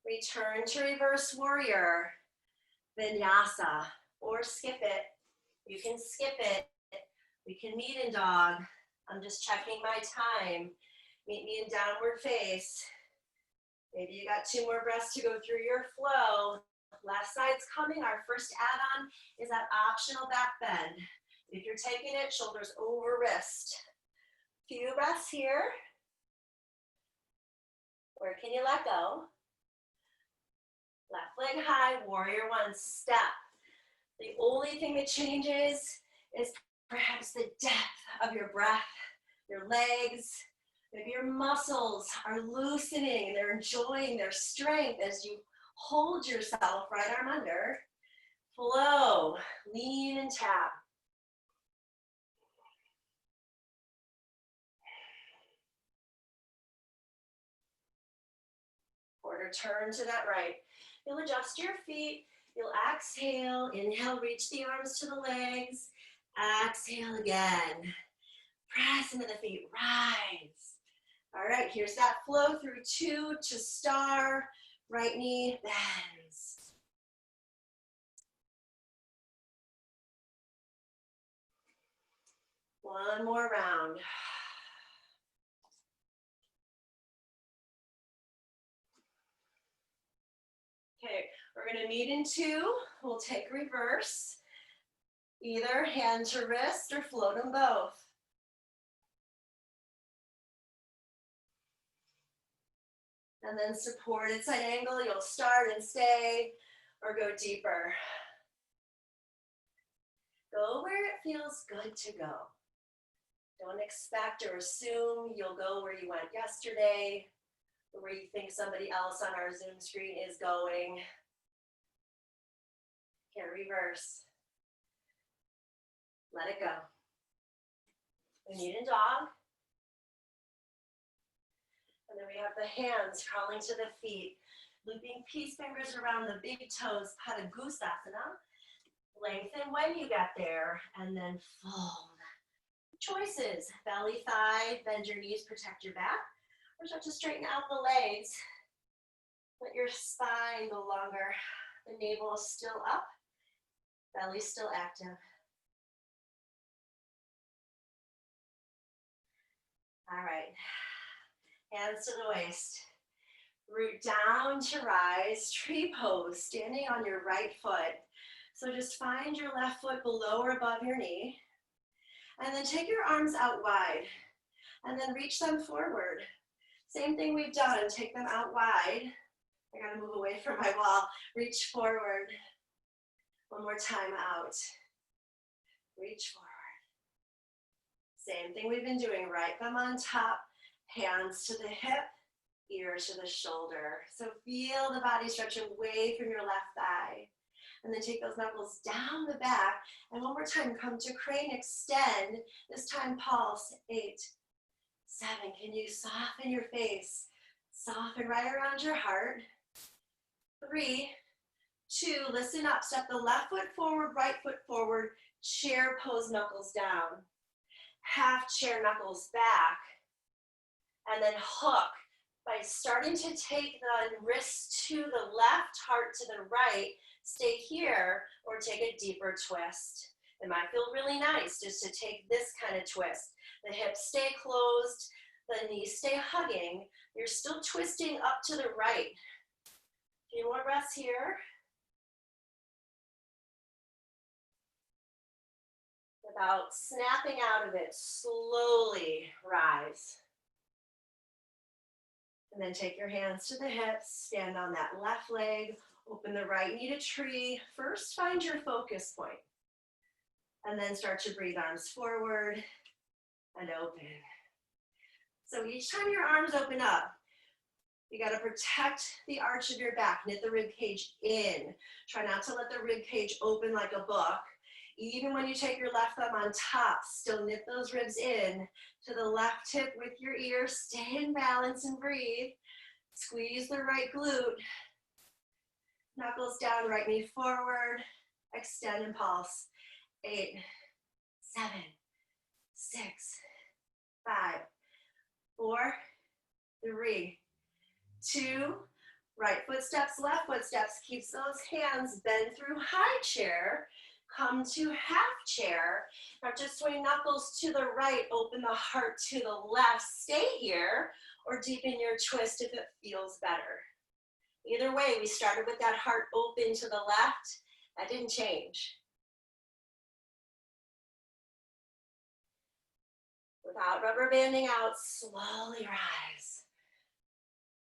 Return to reverse warrior, vinyasa, or skip it. You can skip it. We can meet in dog. I'm just checking my time. Meet me in downward face. Maybe you got 2 more breaths to go through your flow. Left side's coming. Our first add-on is that optional back bend. If you're taking it, shoulders over wrist. Few breaths here. Where can you let go? Left leg high, warrior one, step. The only thing that changes is perhaps the depth of your breath, your legs. Maybe your muscles are loosening, they're enjoying their strength as you hold yourself, right arm under. Flow, lean and tap. Quarter turn to that right. You'll adjust your feet. You'll exhale. Inhale, reach the arms to the legs. Exhale again. Press into the feet, rise. All right, here's that flow through 2 to star. Right knee bends. One more round. Okay, we're gonna meet in 2. We'll take reverse. Either hand to wrist or float them both. And then supported side angle, you'll start and stay or go deeper. Go where it feels good to go. Don't expect or assume you'll go where you went yesterday or where you think somebody else on our Zoom screen is going. Can't reverse. Let it go. We meet in dog. And then we have the hands crawling to the feet, looping peace fingers around the big toes, Padangusthasana. Lengthen when you get there, and then fold. Choices, belly, thigh, bend your knees, protect your back, or start to straighten out the legs. Let your spine go longer. The navel is still up, belly still active. All right, hands to the waist. Root down to rise, tree pose, standing on your right foot. So just find your left foot below or above your knee. And then take your arms out wide. And then reach them forward. Same thing we've done, take them out wide. I gotta move away from my wall. Reach forward. One more time, out. Reach forward. Same thing we've been doing, right thumb on top, hands to the hip, ear to the shoulder. So feel the body stretch away from your left thigh. And then take those knuckles down the back. And one more time, come to crane, extend. This time, pulse, 8, 7. Can you soften your face? Soften right around your heart. 3, 2, listen up. Step the left foot forward, right foot forward. Chair pose, knuckles down. Half chair, knuckles back. And then hook. By starting to take the wrist to the left, heart to the right, stay here or take a deeper twist. It might feel really nice just to take this kind of twist. The hips stay closed, the knees stay hugging. You're still twisting up to the right. A few more breaths here. Without snapping out of it, slowly rise. And then take your hands to the hips, stand on that left leg, open the right knee to tree. First, find your focus point. And then start to breathe arms forward and open. So each time your arms open up, you gotta protect the arch of your back, knit the rib cage in. Try not to let the rib cage open like a book. Even when you take your left thumb on top, still knit those ribs in to the left hip with your ear. Stay in balance and breathe. Squeeze the right glute. Knuckles down, right knee forward. Extend and pulse. 8, 7, 6, 5, 4, 3, 2. Right foot steps, left foot steps. Keeps those hands bent through high chair. Come to half chair. Now just swing knuckles to the right, open the heart to the left. Stay here or deepen your twist if it feels better. Either way, we started with that heart open to the left. That didn't change. Without rubber banding out, slowly rise.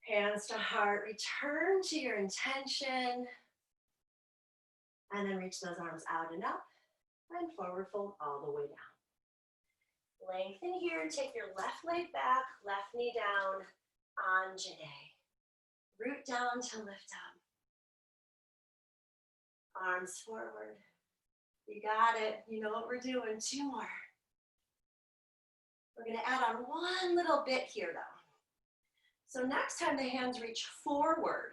Hands to heart, return to your intention. And then reach those arms out and up, and forward fold all the way down. Lengthen here and take your left leg back, left knee down, Anjane. Root down to lift up. Arms forward. You got it. You know what we're doing. 2 more. We're gonna add on one little bit here though. So next time the hands reach forward,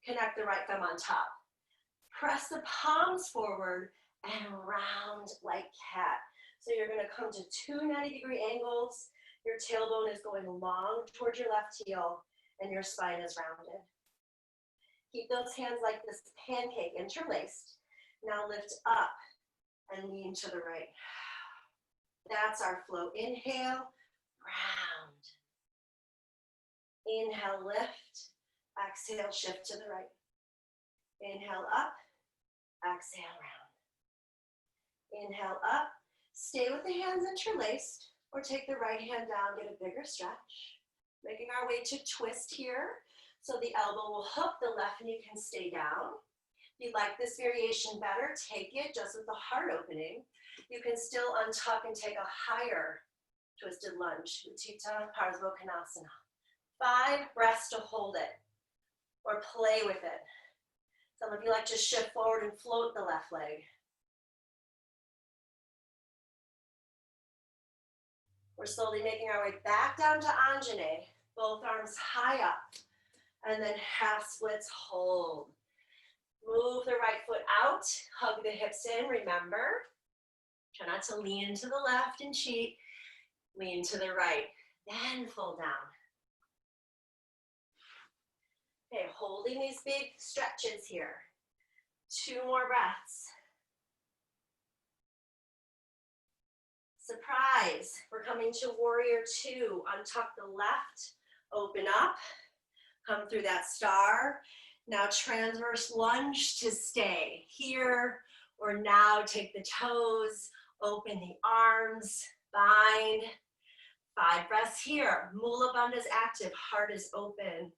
connect the right thumb on top. Press the palms forward and round like cat. So you're gonna come to 2 90-degree angles. Your tailbone is going long towards your left heel and your spine is rounded. Keep those hands like this pancake interlaced. Now lift up and lean to the right. That's our flow. Inhale, round. Inhale, lift. Exhale, shift to the right. Inhale up. Exhale, round. Inhale up, stay with the hands interlaced, or take the right hand down, get a bigger stretch. Making our way to twist here, so the elbow will hook, the left knee can stay down. If you like this variation better, take it just with the heart opening. You can still untuck and take a higher twisted lunge, Utthita Parsva Konasana. 5 breaths to hold it, or play with it. Some of you like to shift forward and float the left leg. We're slowly making our way back down to Anjane. Both arms high up. And then half splits, hold. Move the right foot out. Hug the hips in, remember. Try not to lean into the left and cheat. Lean to the right. Then fold down. Okay, holding these big stretches here. 2 more breaths. Surprise, we're coming to warrior 2. Untuck the left, open up, come through that star. Now transverse lunge to stay here, or now take the toes, open the arms, bind. 5 breaths here. Mula Bandha is active, heart is open.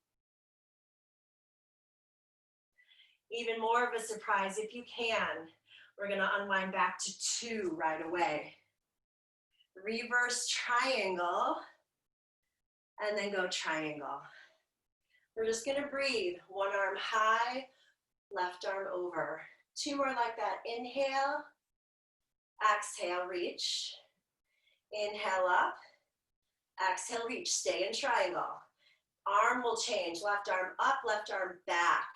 Even more of a surprise, if you can, we're gonna unwind back to 2 right away. Reverse triangle, and then go triangle. We're just gonna breathe. One arm high, left arm over. 2 more like that. Inhale, exhale, reach. Inhale up, exhale, reach. Stay in triangle. Arm will change. Left arm up, left arm back.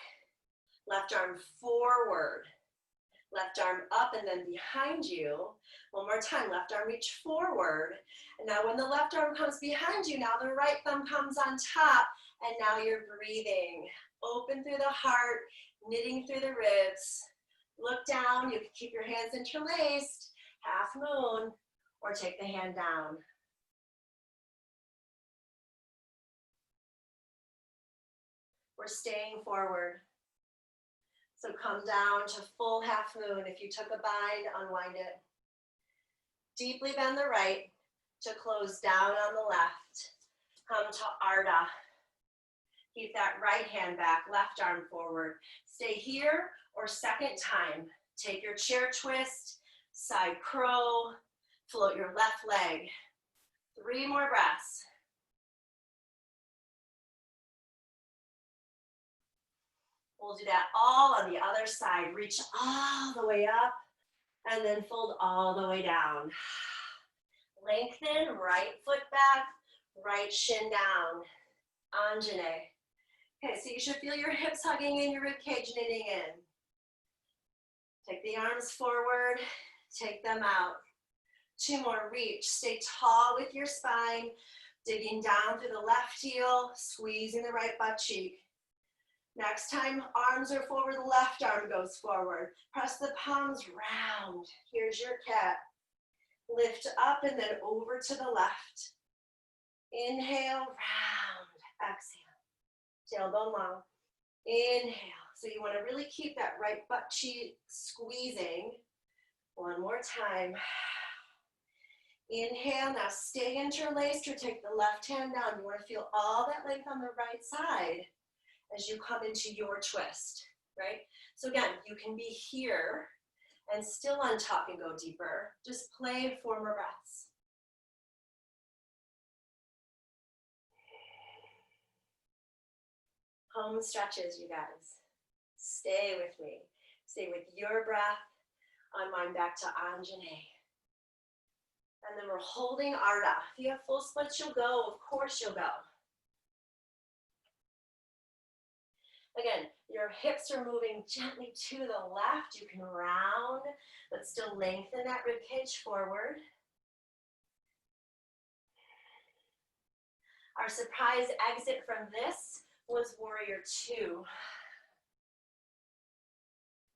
Left arm forward. Left arm up and then behind you. One more time, left arm reach forward. And now when the left arm comes behind you, now the right thumb comes on top, and now you're breathing. Open through the heart, knitting through the ribs. Look down, you can keep your hands interlaced, half moon, or take the hand down. We're staying forward. So come down to full half moon. If you took a bind, unwind it. Deeply bend the right to close down on the left. Come to Ardha. Keep that right hand back, left arm forward. Stay here or second time. Take your chair twist, side crow, float your left leg. 3 more breaths. We'll do that all on the other side. Reach all the way up and then fold all the way down. Lengthen, right foot back, right shin down. Anjane. Okay, so you should feel your hips hugging in, your rib cage knitting in. Take the arms forward, take them out. 2 more, reach. Stay tall with your spine, digging down through the left heel, squeezing the right butt cheek. Next time, arms are forward, the left arm goes forward. Press the palms round. Here's your cat. Lift up and then over to the left. Inhale, round. Exhale. Tailbone long. Inhale. So you want to really keep that right butt cheek squeezing. One more time. Inhale. Now stay interlaced or take the left hand down. You want to feel all that length on the right side as you come into your twist, right? So again, you can be here and still untuck and go deeper. Just play 4 more breaths. Home stretches, you guys. Stay with me. Stay with your breath. Unwind back to Anjane. And then we're holding Ardha. If you have full splits, you'll go. Of course you'll go. Again, your hips are moving gently to the left. You can round, but still lengthen that rib cage forward. Our surprise exit from this was Warrior 2.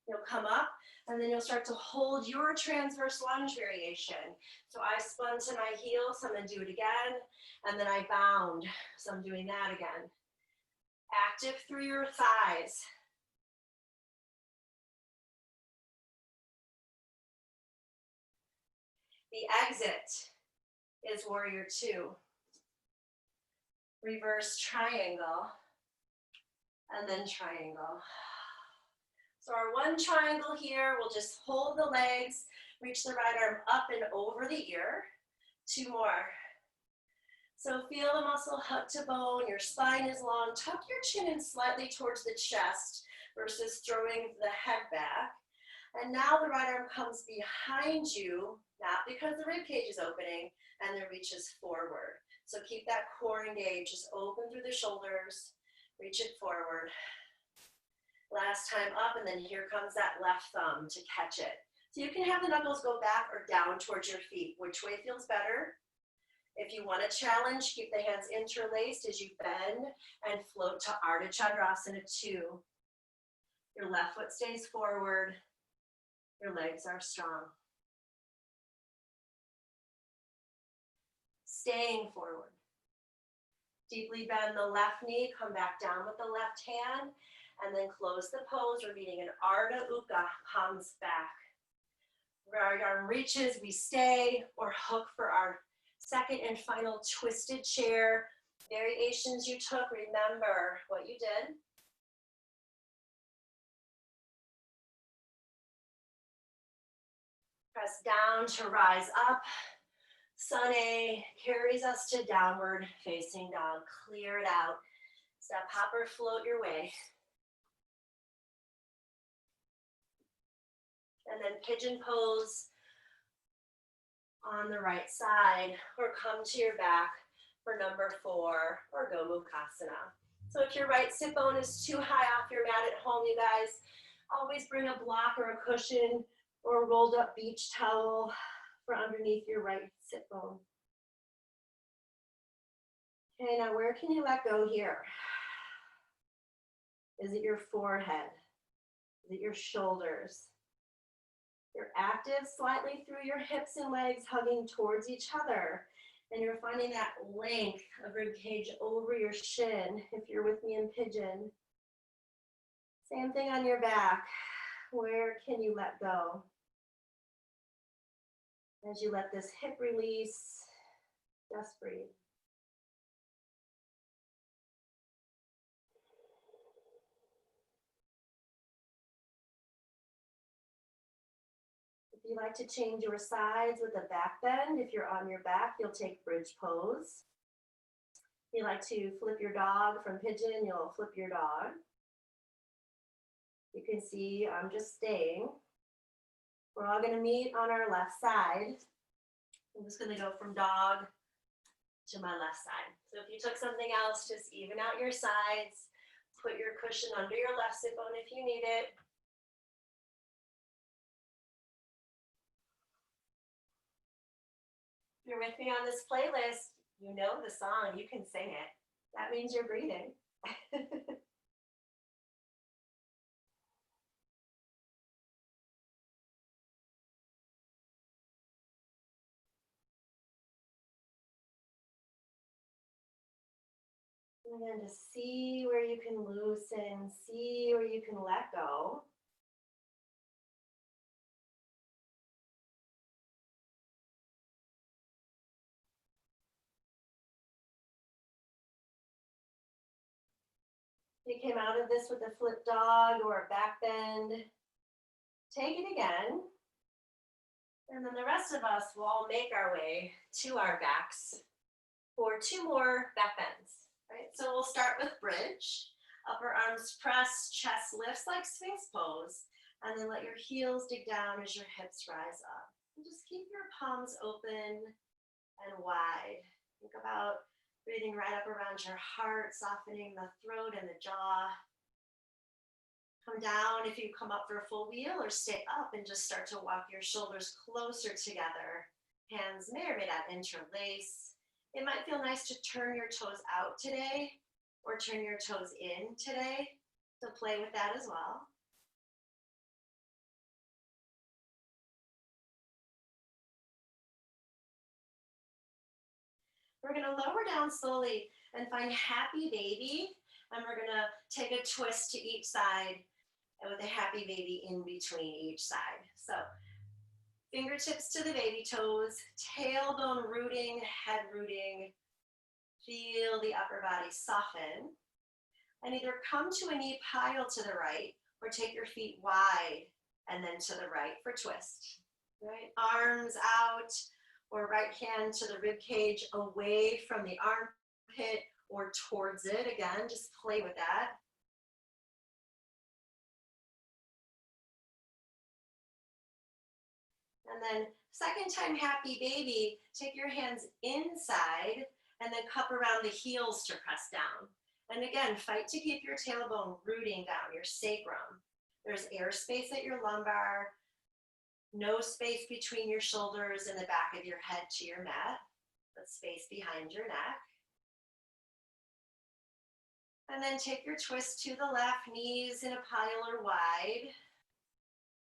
You'll come up, and then you'll start to hold your transverse lunge variation. So I spun to my heels, so I'm gonna do it again, and then I bound, so I'm doing that again. Active through your thighs. The exit is Warrior 2. Reverse triangle, and then triangle. So our one triangle here, we'll just hold the legs, reach the right arm up and over the ear. 2 more. So feel the muscle hug to bone, your spine is long, tuck your chin in slightly towards the chest versus throwing the head back. And now the right arm comes behind you, not because the rib cage is opening, and the reach is forward. So keep that core engaged, just open through the shoulders, reach it forward. Last time up, and then here comes that left thumb to catch it. So you can have the knuckles go back or down towards your feet. Which way feels better? If you want a challenge, keep the hands interlaced as you bend and float to Ardha Chandrasana 2. Your left foot stays forward. Your legs are strong. Staying forward. Deeply bend the left knee, come back down with the left hand, and then close the pose. We're meeting an Ardha Ukka, comes back. Right arm reaches, we stay, or hook for our second and final twisted chair variations you took. Remember what you did. Press down to rise up. Sun A carries us to downward facing dog. Clear it out. Step, hop, or float your way. And then pigeon pose on the right side, or come to your back for number 4, or Gomukhasana. So if your right sit bone is too high off your mat at home, you guys, always bring a block or a cushion or a rolled up beach towel for underneath your right sit bone. Okay, now where can you let go here? Is it your forehead? Is it your shoulders? You're active slightly through your hips and legs, hugging towards each other. And you're finding that length of rib cage over your shin, if you're with me in pigeon. Same thing on your back. Where can you let go? As you let this hip release, just breathe. If you like to change your sides with a back bend, if you're on your back, you'll take bridge pose. If you like to flip your dog from pigeon, you'll flip your dog. You can see I'm just staying. We're all going to meet on our left side. I'm just going to go from dog to my left side. So if you took something else, just even out your sides. Put your cushion under your left sit bone if you need it. If you're with me on this playlist, you know the song, you can sing it. That means you're breathing. And then just see where you can loosen, see where you can let go. If you came out of this with a flip dog or a back bend, take it again. And then the rest of us will all make our way to our backs for 2 more back bends. Right? So we'll start with bridge. Upper arms press, chest lifts like Sphinx pose. And then let your heels dig down as your hips rise up. And just keep your palms open and wide. Think about breathing right up around your heart, softening the throat and the jaw. Come down if you come up for a full wheel, or stay up and just start to walk your shoulders closer together. Hands may or may not interlace. It might feel nice to turn your toes out today or turn your toes in today. So play with that as well. We're going to lower down slowly and find happy baby. And we're going to take a twist to each side with a happy baby in between each side. So fingertips to the baby toes, tailbone rooting, head rooting. Feel the upper body soften. And either come to a knee pile to the right or take your feet wide and then to the right for twist. Right? Arms out, or right hand to the rib cage away from the armpit or towards it. Again, just play with that. And then second time happy baby, take your hands inside and then cup around the heels to press down. And again, fight to keep your tailbone rooting down, your sacrum. There's air space at your lumbar, no space between your shoulders and the back of your head to your mat, but space behind your neck. And then take your twist to the left, knees in a pile or wide.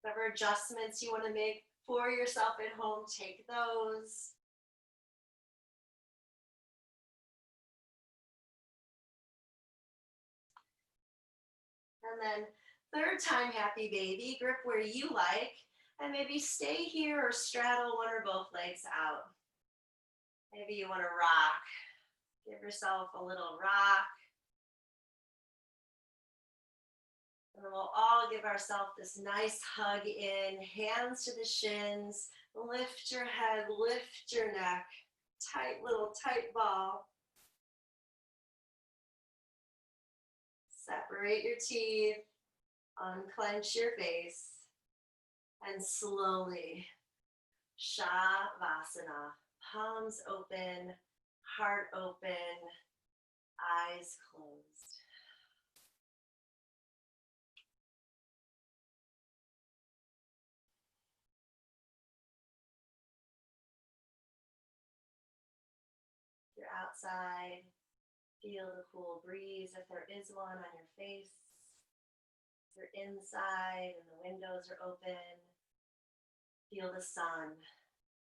Whatever adjustments you want to make for yourself at home, take those. And then third time happy baby, grip where you like, and maybe stay here or straddle one or both legs out. Maybe you want to rock. Give yourself a little rock. And then we'll all give ourselves this nice hug in, hands to the shins. Lift your head, lift your neck. Tight little tight ball. Separate your teeth, unclench your face, and slowly, Shavasana. Palms open, heart open, eyes closed. If you're outside, feel the cool breeze if there is one on your face. If you're inside and the windows are open, feel the sun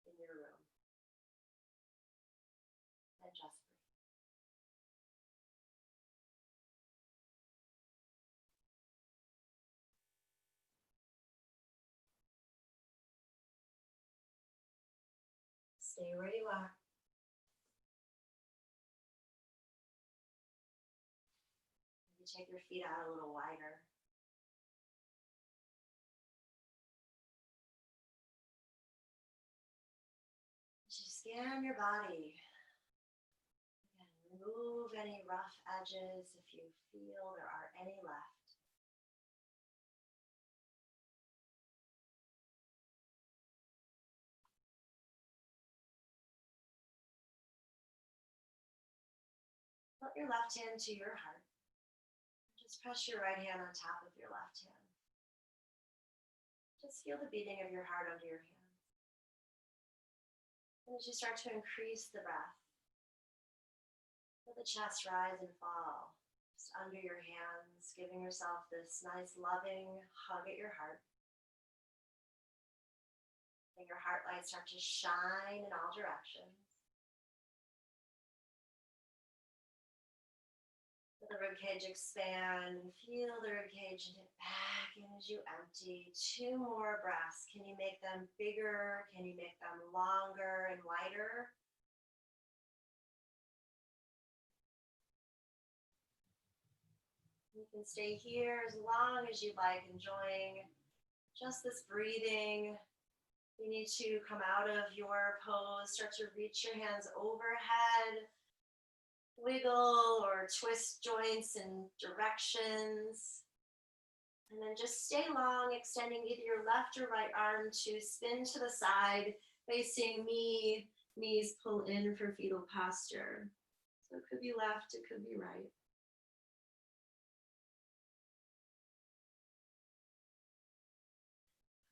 in your room. And just breathe. Stay where you are. Maybe take your feet out a little wider. Just scan your body. And remove any rough edges if you feel there are any left. Put your left hand to your heart. Just press your right hand on top of your left hand. Just feel the beating of your heart under your hands. And as you start to increase the breath, feel the chest rise and fall just under your hands, giving yourself this nice loving hug at your heart. And your heart light start to shine in all directions. Let the ribcage expand and feel the ribcage and it back in as you empty. 2 more breaths. Can you make them bigger? Can you make them longer and wider? You can stay here as long as you like, enjoying just this breathing. You need to come out of your pose, start to reach your hands overhead. Wiggle or twist joints in directions. And then just stay long, extending either your left or right arm to spin to the side, facing me. Knees pull in for fetal posture. So it could be left, it could be right.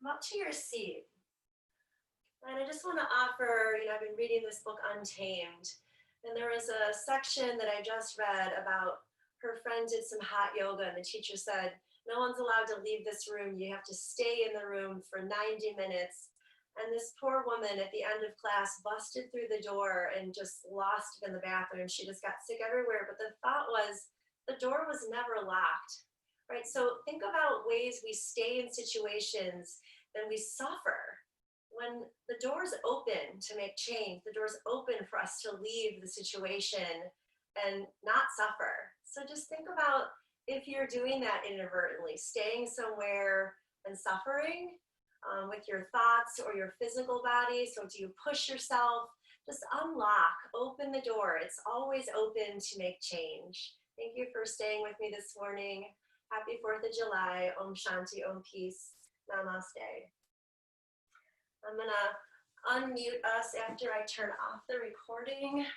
Come up to your seat. And I just want to offer, I've been reading this book, Untamed. And there was a section that I just read about her friend did some hot yoga and the teacher said, no one's allowed to leave this room. You have to stay in the room for 90 minutes. And this poor woman at the end of class busted through the door and just lost it in the bathroom. She just got sick everywhere. But the thought was the door was never locked, right? So think about ways we stay in situations and we suffer. When the door's open to make change, the door's open for us to leave the situation and not suffer. So just think about if you're doing that inadvertently, staying somewhere and suffering with your thoughts or your physical body. So do you push yourself? Just unlock, open the door. It's always open to make change. Thank you for staying with me this morning. Happy 4th of July. Om Shanti, Om Peace. Namaste. I'm gonna unmute us after I turn off the recording.